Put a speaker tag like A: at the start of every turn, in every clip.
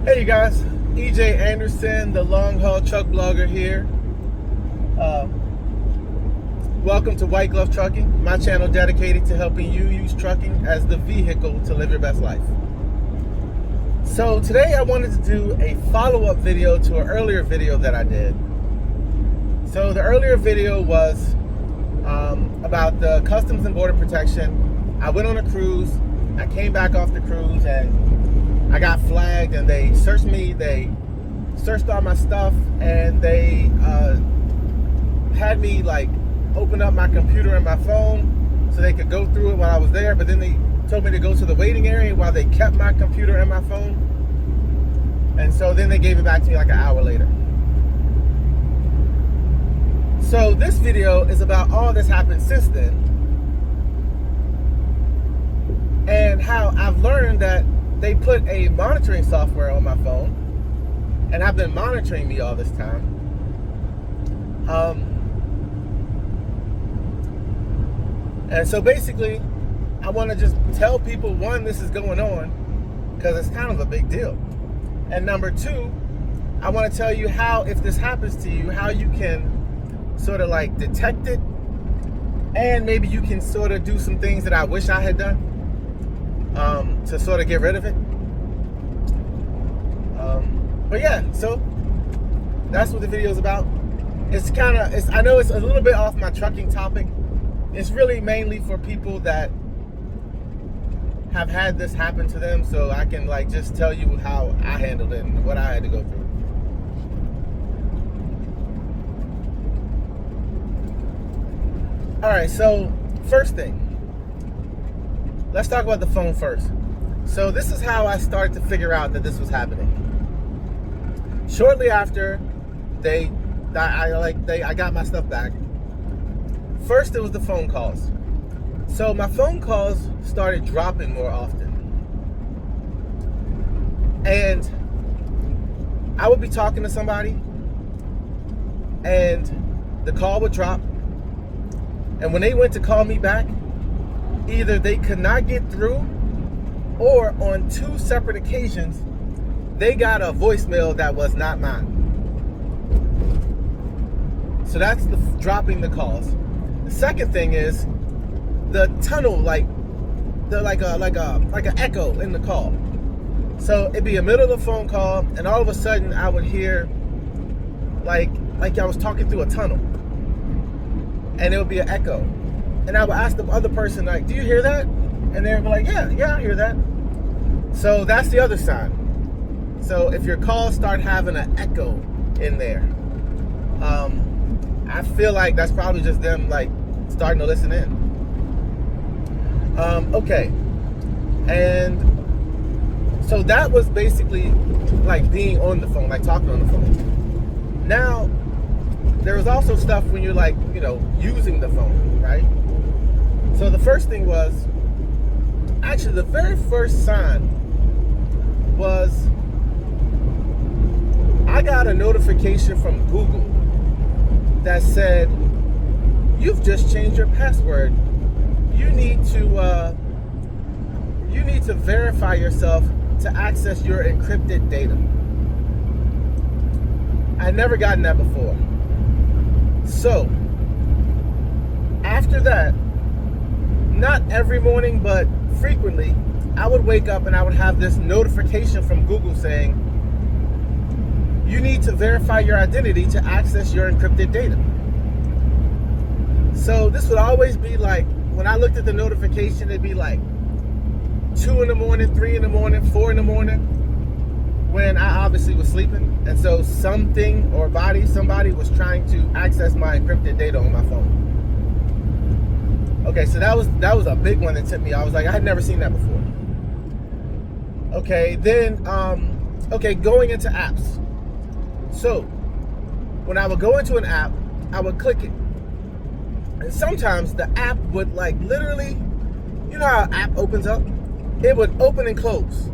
A: Hey you guys, EJ Anderson, the long haul truck blogger here. Welcome to White Glove Trucking, my channel dedicated to helping you use trucking as the vehicle to live your best life. So today I wanted to do a follow-up video to an earlier video that I did. So the earlier video was about the Customs and Border Protection. I went on a cruise, I came back off the cruise and I got flagged and they searched me, they searched all my stuff and they had me like open up my computer and my phone so they could go through it while I was there, but then they told me to go to the waiting area while they kept my computer and my phone. And so then they gave it back to me like an hour later. So this video is about all that's happened since then and how I've learned that they put a monitoring software on my phone and have been monitoring me all this time. And so basically, I want to just tell people, one, this is going on because it's kind of a big deal. And number two, I want to tell you how, if this happens to you, how you can sort of like detect it, and maybe you can sort of do some things that I wish I had done to sort of get rid of it. But yeah, so that's what the video is about. I know it's a little bit off my trucking topic. It's really mainly for people that have had this happen to them, so I can like just tell you how I handled it and what I had to go through. All right, so first thing, let's talk about the phone first. So this is how I started to figure out that this was happening. Shortly after I got my stuff back, first it was the phone calls. So my phone calls started dropping more often. And I would be talking to somebody and the call would drop. And when they went to call me back, either they could not get through, or on two separate occasions, they got a voicemail that was not mine. So that's the dropping the calls. The second thing is the tunnel, like an echo in the call. So it'd be a middle of the phone call, and all of a sudden I would hear like I was talking through a tunnel, and it would be an echo. And I would ask the other person, like, "Do you hear that?" And they would be like, "Yeah, I hear that." So that's the other sign. So if your calls start having an echo in there, I feel like that's probably just them like starting to listen in. Okay, and so that was basically like being on the phone, like talking on the phone. Now, there was also stuff when you're like, using the phone, right? So the first thing was, actually the very first sign was I got a notification from Google that said, "You've just changed your password. You need to verify yourself to access your encrypted data." I'd never gotten that before. So after that, not every morning, but frequently, I would wake up and I would have this notification from Google saying, "You need to verify your identity to access your encrypted data." So this would always be like, when I looked at the notification, it'd be like 2 in the morning, 3 in the morning, 4 in the morning, when I obviously was sleeping. And so something or somebody was trying to access my encrypted data on my phone. Okay, so that was a big one that tipped me. I was like, I had never seen that before. Okay, then, going into apps. So when I would go into an app, I would click it. And sometimes the app would like literally, you know how an app opens up? It would open and close.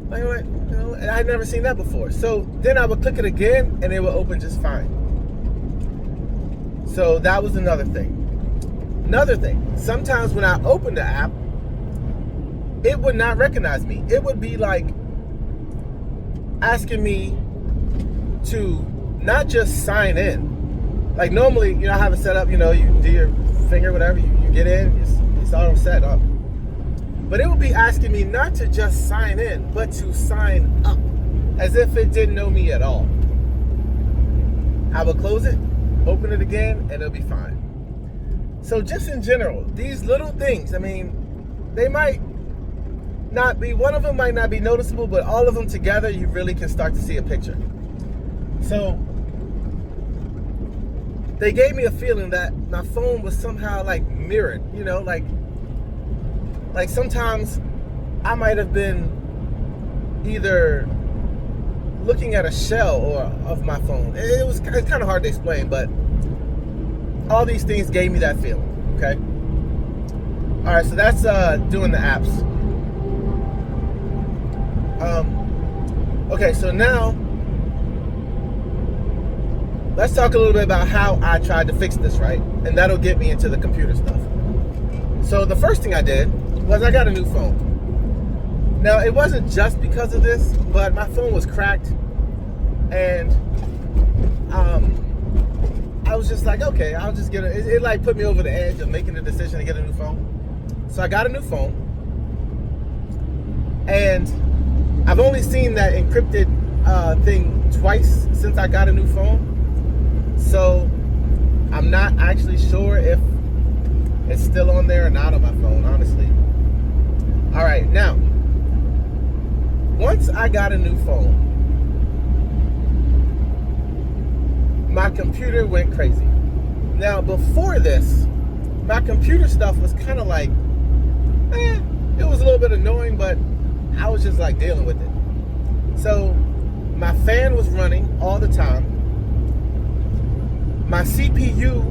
A: And I had never seen that before. So then I would click it again and it would open just fine. So that was another thing. Another thing, sometimes when I opened the app, it would not recognize me. It would be like asking me to not just sign in. Like normally, you know, I have it set up, you know, you do your finger, whatever, you get in, it's all set up. But it would be asking me not to just sign in, but to sign up, as if it didn't know me at all. I would close it, open it again, and it'll be fine. So just in general, these little things, I mean, they might not be, one of them might not be noticeable, but all of them together, you really can start to see a picture. So they gave me a feeling that my phone was somehow like mirrored, you know, like sometimes I might have been either looking at a shell or of my phone. It's kind of hard to explain, but all these things gave me that feeling. Okay. All right, so that's doing the apps. Okay, so now let's talk a little bit about how I tried to fix this, right? And that'll get me into the computer stuff. So the first thing I did was I got a new phone. Now, it wasn't just because of this, but my phone was cracked, and I was just like, okay, I'll just get it like put me over the edge of making the decision to get a new phone. So I got a new phone, and I've only seen that encrypted thing twice since I got a new phone. So I'm not actually sure if it's still on there or not on my phone, honestly. All right, now, once I got a new phone, my computer went crazy. Now, before this, my computer stuff was kind of like, it was a little bit annoying, but I was just like dealing with it. So my fan was running all the time. My CPU,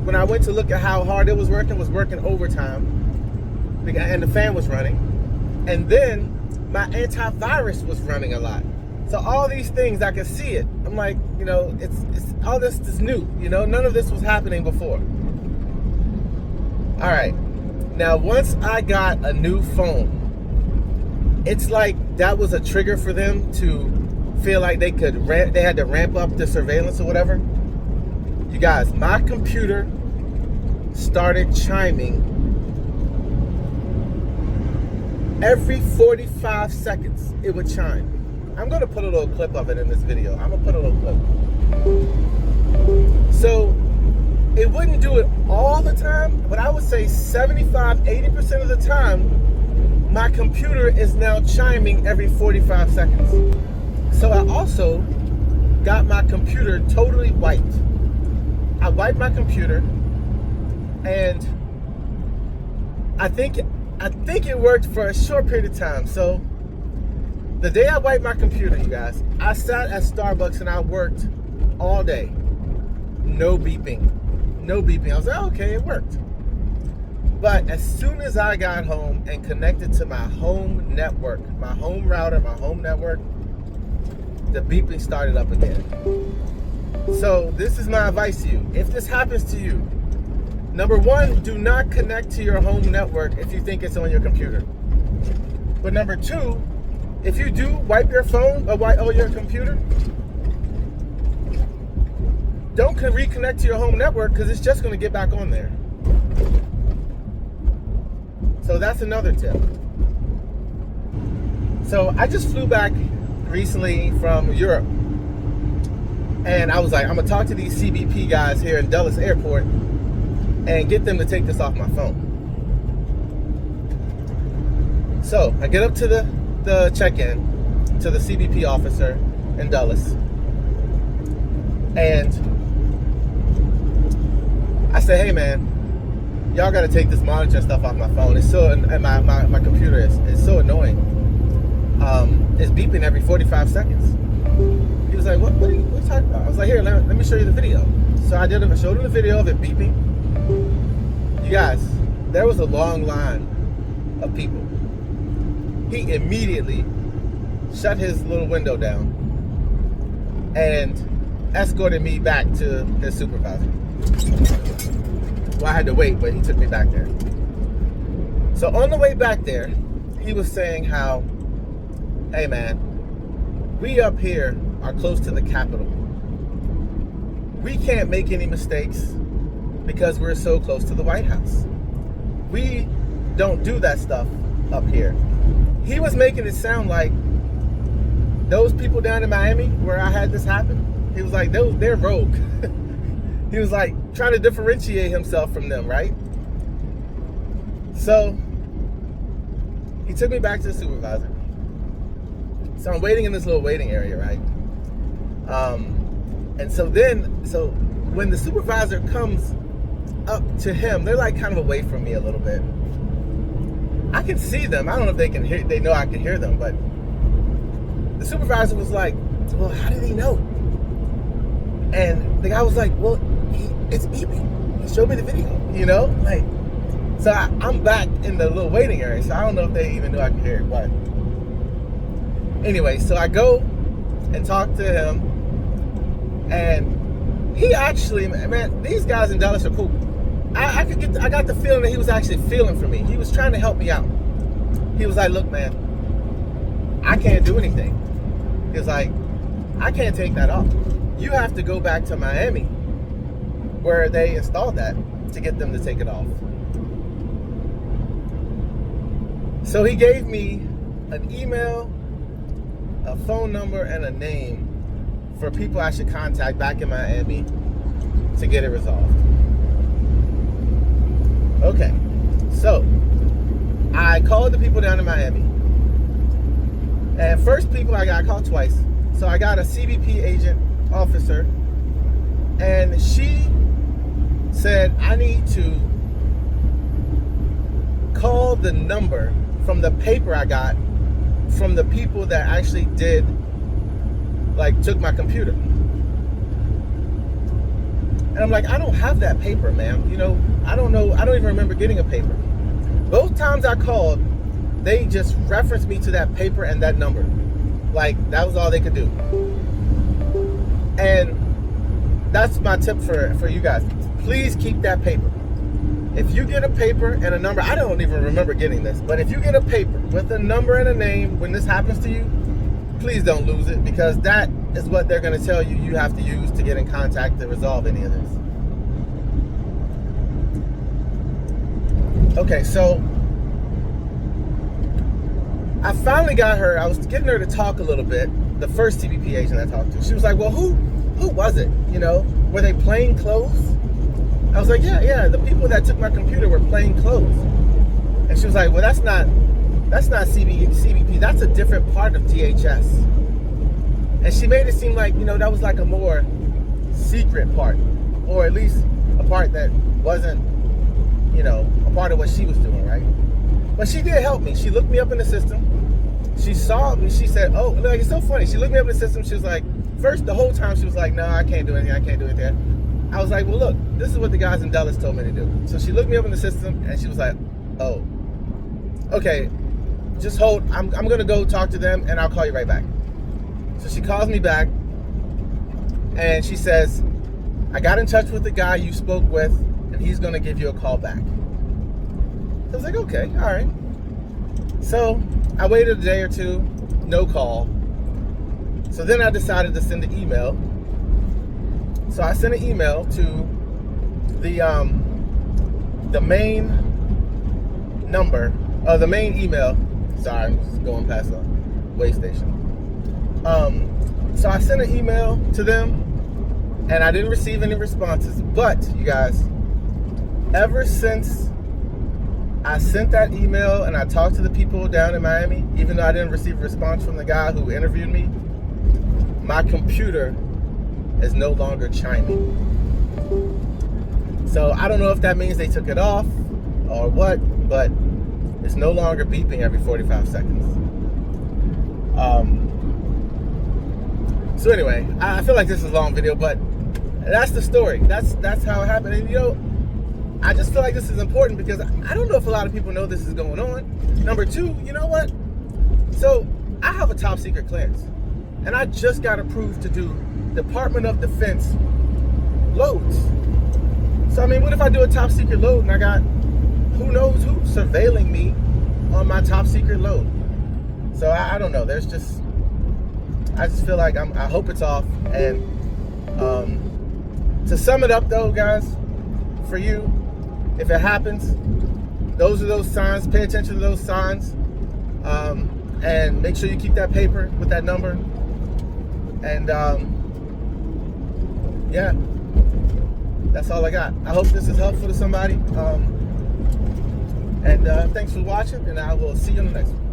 A: when I went to look at how hard it was working overtime, and the fan was running. And then my antivirus was running a lot. So all these things, I could see it. I'm like, you know, it's all this is new. You know, none of this was happening before. All right. Now, once I got a new phone, it's like that was a trigger for them to feel like they had to ramp up the surveillance or whatever. You guys, my computer started chiming every 45 seconds. It would chime. I'm going to put a little clip of it in this video. I'm going to put a little clip. So it wouldn't do it all the time, but I would say 75-80% of the time, my computer is now chiming every 45 seconds. So I also got my computer totally wiped. I wiped my computer, and I think it worked for a short period of time. So the day I wiped my computer, you guys, I sat at Starbucks and I worked all day. No beeping. No beeping. I was like, okay, it worked. But as soon as I got home and connected to my home network, my home router, my home network, the beeping started up again. So this is my advice to you. If this happens to you, number one, do not connect to your home network if you think it's on your computer. But number two, if you do wipe your phone or your computer, don't reconnect to your home network, because it's just going to get back on there. So that's another tip. So I just flew back recently from Europe, and I was like, I'm going to talk to these CBP guys here in Dulles Airport and get them to take this off my phone. So I get up to the check-in, to the CBP officer in Dulles, and I say, hey man, y'all got to take this monitor stuff off my phone. It's so, and my computer is so annoying. It's beeping every 45 seconds. He was like, what are you talking about? I was like, here, let me show you the video. So I showed him the video of it beeping. You guys, there was a long line of people. He immediately shut his little window down and escorted me back to his supervisor. Well, I had to wait, but he took me back there. So on the way back there, he was saying how, hey man, we up here are close to the Capitol. We can't make any mistakes because we're so close to the White House. We don't do that stuff up here. He was making it sound like those people down in Miami where I had this happen, he was like, they're rogue. He was like trying to differentiate himself from them, right? So he took me back to the supervisor. So I'm waiting in this little waiting area, right? And so when the supervisor comes up to him, they're like kind of away from me a little bit. I can see them. I don't know if they can hear, they know I can hear them, but the supervisor was like, well, how did he know? And the guy was like, well, it's beeping. He showed me the video, you know? Like, so I'm back in the little waiting area, so I don't know if they even knew I could hear it, but anyway, so I go and talk to him, and he actually, man, these guys in Dallas are cool. I got the feeling that he was actually feeling for me. He was trying to help me out. He was like, look, man, I can't do anything. He was like, I can't take that off. You have to go back to Miami where they installed that to get them to take it off. So he gave me an email, a phone number, and a name for people I should contact back in Miami to get it resolved. Okay, so I called the people down in Miami. And first people I called twice. So I got a CBP agent officer, and she said I need to call the number from the paper I got from the people that actually took my computer. And I'm like, I don't have that paper, ma'am. You know, I don't even remember getting a paper. Both times I called, they just referenced me to that paper and that number. Like, that was all they could do. And that's my tip for you guys. Please keep that paper. If you get a paper and a number, I don't even remember getting this, but if you get a paper with a number and a name when this happens to you, please don't lose it, because that is what they're going to tell you have to use to get in contact to resolve any of this. Okay, so I finally got her. I was getting her to talk a little bit. The first CBP agent I talked to, she was like, well, who was it? You know, were they plain clothes? I was like, yeah, the people that took my computer were plain clothes. And she was like, well, that's not CBP, that's a different part of DHS. And she made it seem like, you know, that was like a more secret part, or at least a part that wasn't, you know, a part of what she was doing, right? But she did help me. She looked me up in the system. She saw me. She said, oh, like, it's so funny. She looked me up in the system. She was like, first, the whole time she was like, no, I can't do anything. I can't do anything. I was like, well, look, this is what the guys in Dallas told me to do. So she looked me up in the system, and she was like, oh, okay, just hold. I'm going to go talk to them, and I'll call you right back. So she calls me back, and she says, I got in touch with the guy you spoke with, and he's going to give you a call back. So I was like, okay, all right. So I waited a day or two, no call. So then I decided to send an email. So I sent an email to the main number, the main email. Sorry, I'm just going past the way station. So I sent an email to them, and I didn't receive any responses. But you guys, ever since I sent that email and I talked to the people down in Miami, even though I didn't receive a response from the guy who interviewed me, my computer is no longer chiming. So I don't know if that means they took it off or what, but it's no longer beeping every 45 seconds. So anyway, I feel like this is a long video, but that's the story. That's how it happened. And you know, I just feel like this is important because I don't know if a lot of people know this is going on. Number two, you know what? So I have a top secret clearance, and I just got approved to do Department of Defense loads. So I mean, what if I do a top secret load and I got who knows who surveilling me on my top secret load? So I don't know. There's just, I just feel like I hope it's off. And to sum it up though, guys, for you, if it happens, those are those signs. Pay attention to those signs, and make sure you keep that paper with that number. And yeah, that's all I got. I hope this is helpful to somebody. And thanks for watching, and I will see you on the next one.